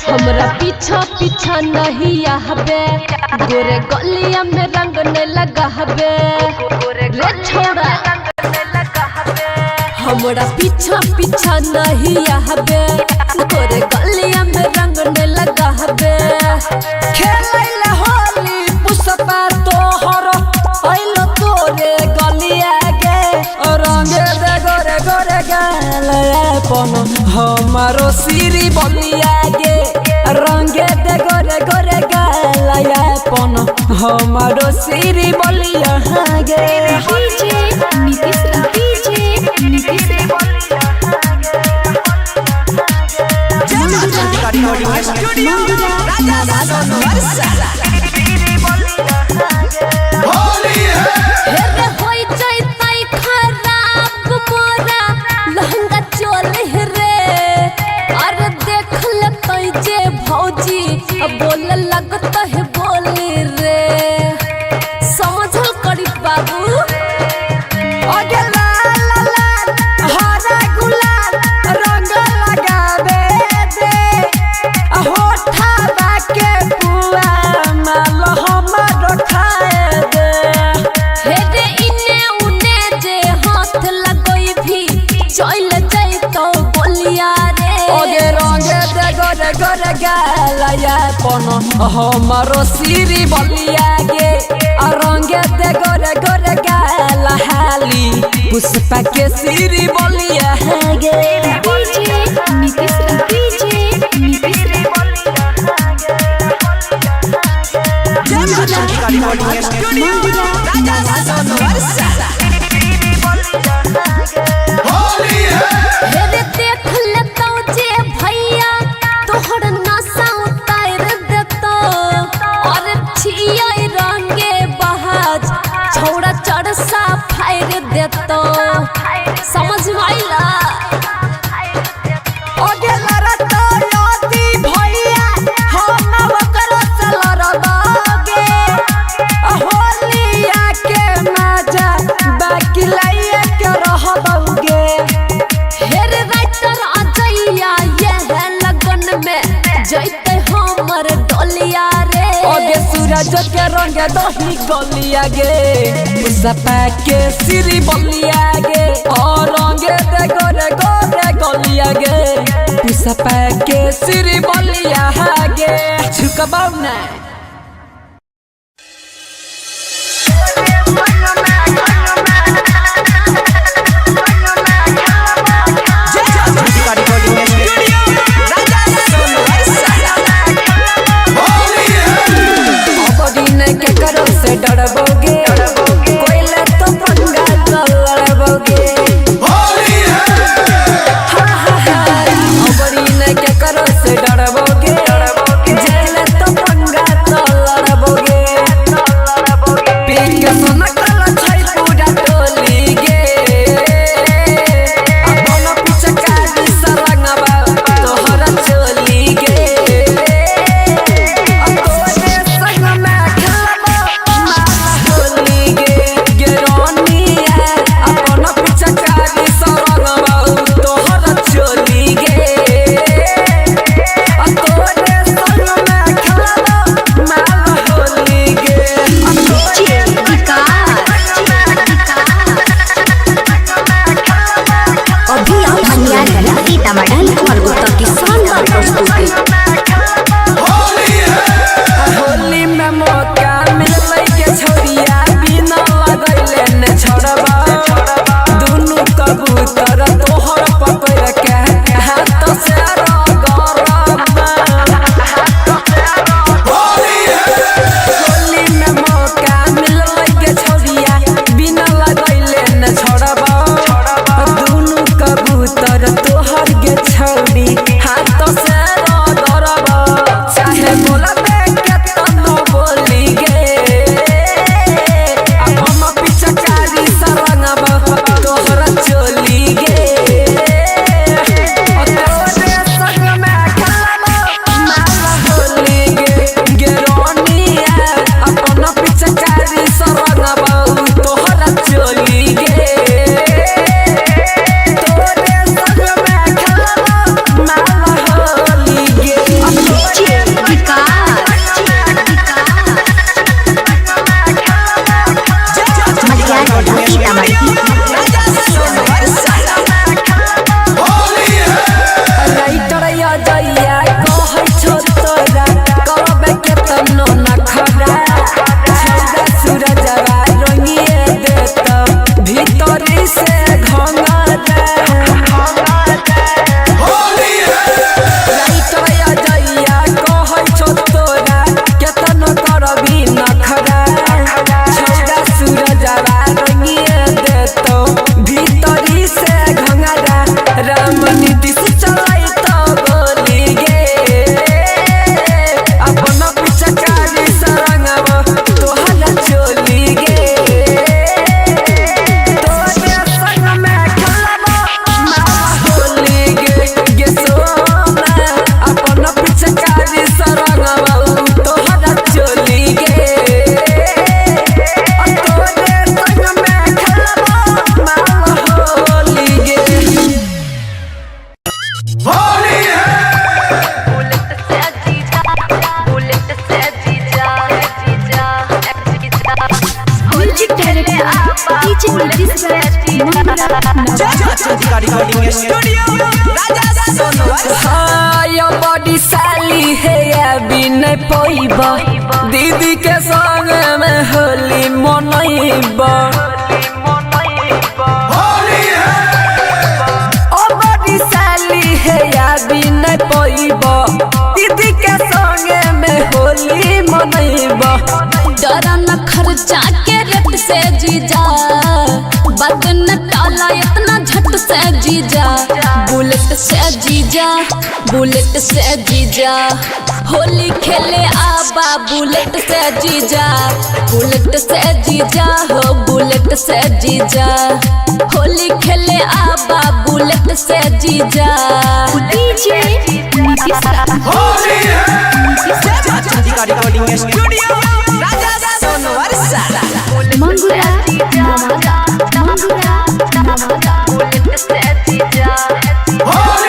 हमरा पीछा पीछा नहीं आहबे, गोरे गलिया में रंग ने लगा हबे रे छोड़ा। हमरा पीछा पीछा नहीं आहबे, गोरे गलिया में रंग ने लगा हबे। खेलैले होली पुष्पा तोहर आइलो तोरे गलिया गे, रंग दे गोरे गोरे गाले अपन हमारो सिरी बलिया गे, रंग दे गोरे गोरे गाले अपन हमारो सिरी बलिया गे। डीजे नीतीश बोल लगता है बोली रे, समझल करी बाबू। आगे लाल लाल हरा गुलाल रंग लगावे दे, होठा बाके पुआ माल हमर खाए दे। हे रे इने उने जे हाथ लगोई भी चल जाई तो बोलिया रे। आगे रंग दे गोरे गोरे गालया पन हमारो सिरी बलिया गे, रंग दे गोरे गोरे गाला हाली पुष्पा के सिरी बलिया गे। डीजे नीतीश देख लेता जे भैया तोहर नशा उतार देता, और छिया रंगे बहाज छौड़ा चरसा फायर देता, समझ में आइला। आगे लड़ता याती भैया हम ओकरा से लड़बागे, होलिया के मजा बाकी लाइए के रहबगे। हेर राइटर अजैया ये लगन में जैते हमर डोलिया रे। आगे सूरज के रंग दही गलिया गे, पुष्पा के सिरी बलिया गे, और रंग दे गोरे गोरे गलिया गे, पुष्पा के सिरी बलिया गे। झुकबाऊ ना के करो से डरबोगे, कोइले तो पंगा लड़बोगे। अबरी ने के करो से डरबोगे, जेले तो पंगा DJ Nitish रिकॉर्डिंग स्टूडियो राजा सोनवर। हाय बड़ी साली है अभी नहीं पैबा दीदी के संग में होली मनैबा ओ बड़ी साली है अभी नहीं पैबा दीदी के संग में होली मनैबा डरा न खर्चा के रेट से जीजा बात न टाला इतना झट से जीजा बुलेट से जीजा बुलेट से जीजा होली खेले आबा बुलेट से जीजा बुलेट से जीजा हो बुलेट से जीजा होली खेले आबा बुलेट से जीजा डीजे रिकॉर्डिंग स्टूडियो राजा सोनवर सारा। मंगुरा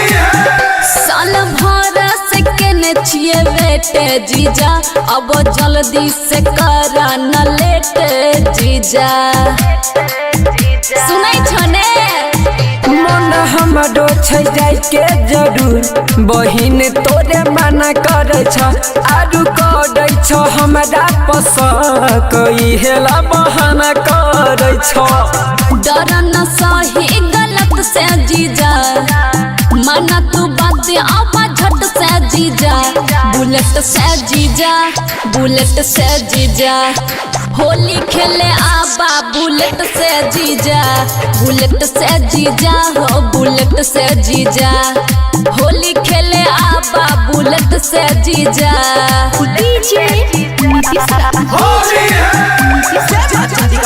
साल भर से केने छिए बेटे जीजा अब जल्दी से करा न लेट जीजा सुनै छने मन हमरो छै जाय के जरूर बहिन तोरे मना करे छ आरु करे छ हमरा पसंद कोई हेला बहाना करे छ डर न सही गलत से जीजा माना तू बात आपा झट से जीजा बुलेट से जीजा बुलेट से जीजा होली खेले आबा बुलेट से जीजा बुलेट से जीजा हो बुलेट से जीजा होली खेले आबा बुलेट से जीजा डीजे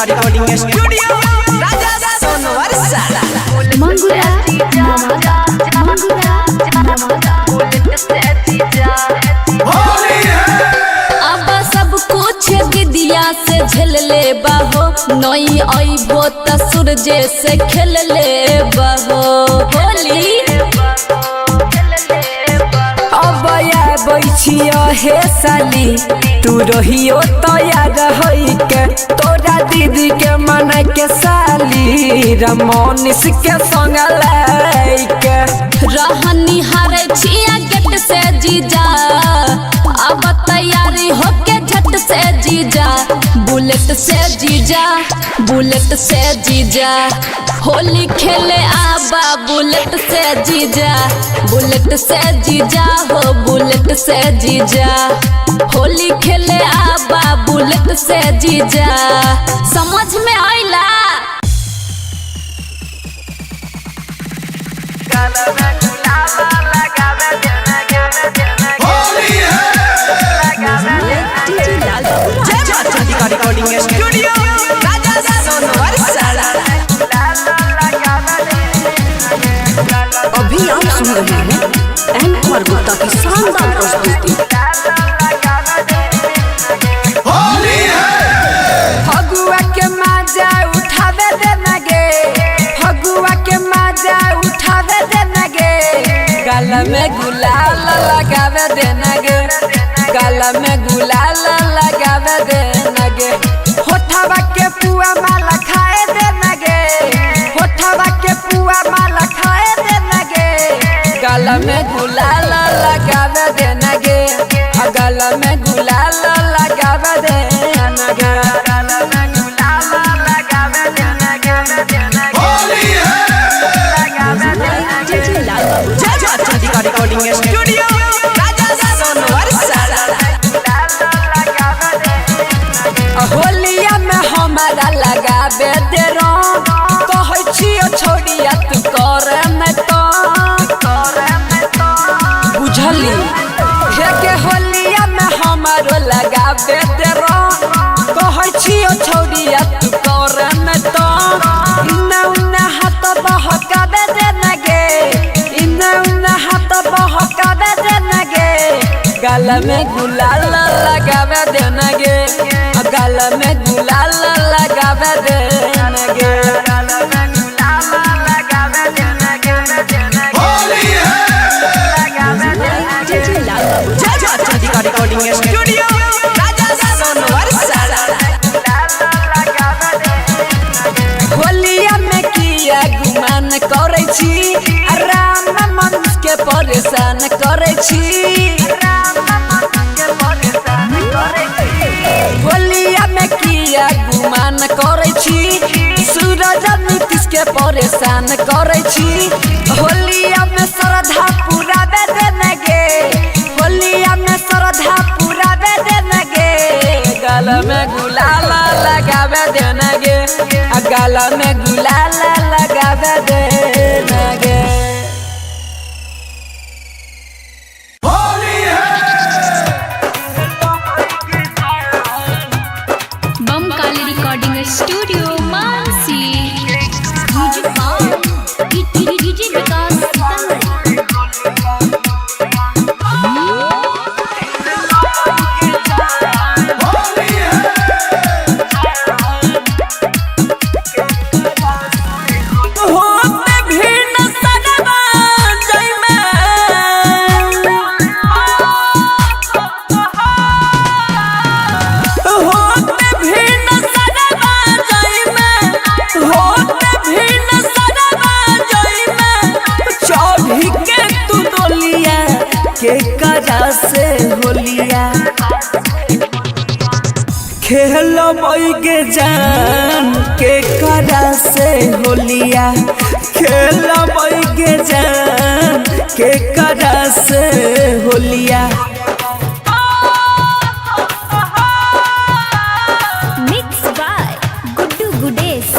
रिकॉर्डिंग स्टूडियो राजा सोनवर सारा। मंगुरा अब सब कुछ दिदिया से झेल ले बाहो नई आइबो त सूरजे से खेल ले बाहो होली अब आबै छियो हे साली तू रहियो तैयार होई के तोरा दीदी के मन के साली रमोनिस के संग लाइके रहनी हारे छिया गेट से जीजा अब तैयारी होके झट से जीजा बुलेट से जीजा बुलेट से जीजा होली खेले आबा बुलेट से जीजा बुलेट से जीजा हो बुलेट से जीजा होली खेले आबा बुलेट से जीजा समझ में आइला रिकॉर्डिंग स्टूडियो राजा सोनवर सारा। अभी आप सुन रहे हैं एंकर गुप्ता की शानदार प्रस्तुति। फगुआ के मजा उठावे देना गे फगुआ के मजा उठावे देना गे गल में गुलाल लगावे देना गे गल में गुलाल लगावे देना गे होठवा के पुआ माला खाए देना गे होठवा के पुआ माला खाए देना गे गल में गुलाल लगावे देना गे गल में गुलाल लगावे देना गे रिकॉर्डिंग स्टूडियो राजा सोनवर सारा। होलिया में हमारा लगावे दे रंग कहै छियो छोड़िया तू करे में तो बुझली हे के होलिया में हमारो लगावे दे रंग कहै छियो छोड़िया तू करे में तो इन्ना उन्ना हाथ बहकावे देना गे इन्ना उन्ना हाथ बहकावे देना गे गल में गुलाल लगावे देना गे गल में गुलाल लगावे देना गे रिकॉर्डिंग स्टूडियो राजा सोनवर सारा। परेशान करे छी होलिया में किया गुमान करे छी सूरज नीतीश के परेशान करे छी होलिया में श्रद्धा पूरा देने गे होलिया में श्रद्धा पूरा देने गे गल में गुलाल लगावे देने गे गल में गुलाल लगावे देने गे Bamkali recording studio Mansi DJ Vikas से होलिया खेल के जान के करा से होलिया खेल के जान के करा से होलिया mix by Guddu Gudesh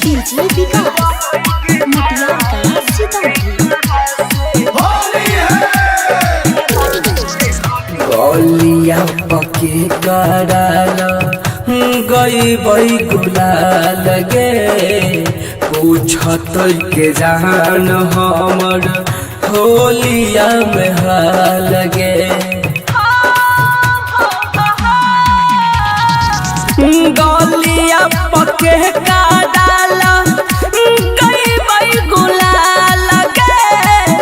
DJ विकास मटियार कला सीतामढ़ी गलिया पके कराला गई बई गुलाल गे पूछत के जान हमर होलिया में हाल गे गलिया पके कराला गई बई गुलाल गे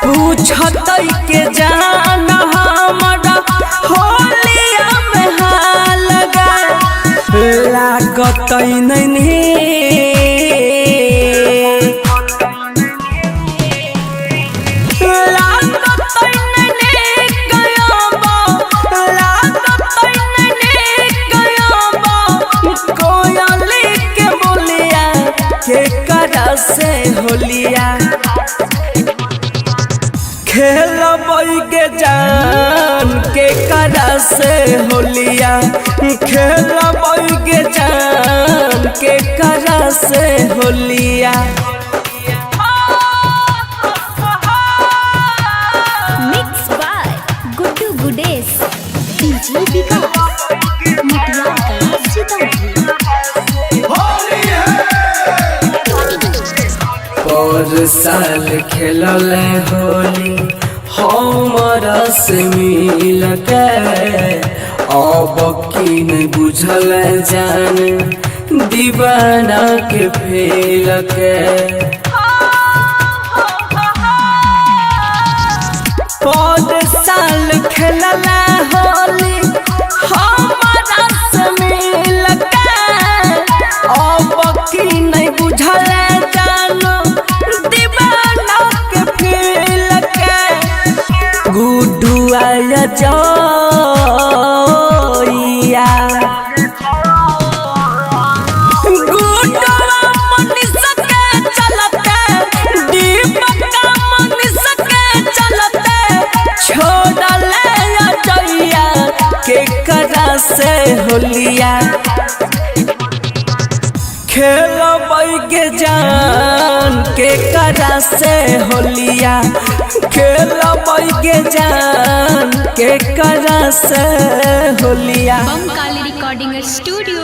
पूछत के जान होलिया में हाल गे लागत नहीं कोयली के बोलिया के करा से होलिया खेल के जान के करा से होलिया खेल के जान के करा से होलिया mix by Guddu Gudesh DJ विकास मटियार कला सीतामढ़ी पर साल खेलल होली हमारा से मिल के अब की नहीं बुझल जान दीवाना के फेल के पर साल खेलल होली हमारा से मिल के अब की नहीं बुझल जानो दीवाना के फेल के गुड्डू आया जोइया गुड्डू मनीष के चलते दीपक मनीष के चलते छोड़ ले जोइया के करा से होलिया खेल के जान के करा से होलिया खेल के जान के करा से होलिया बमकाली रिकॉर्डिंग स्टूडियो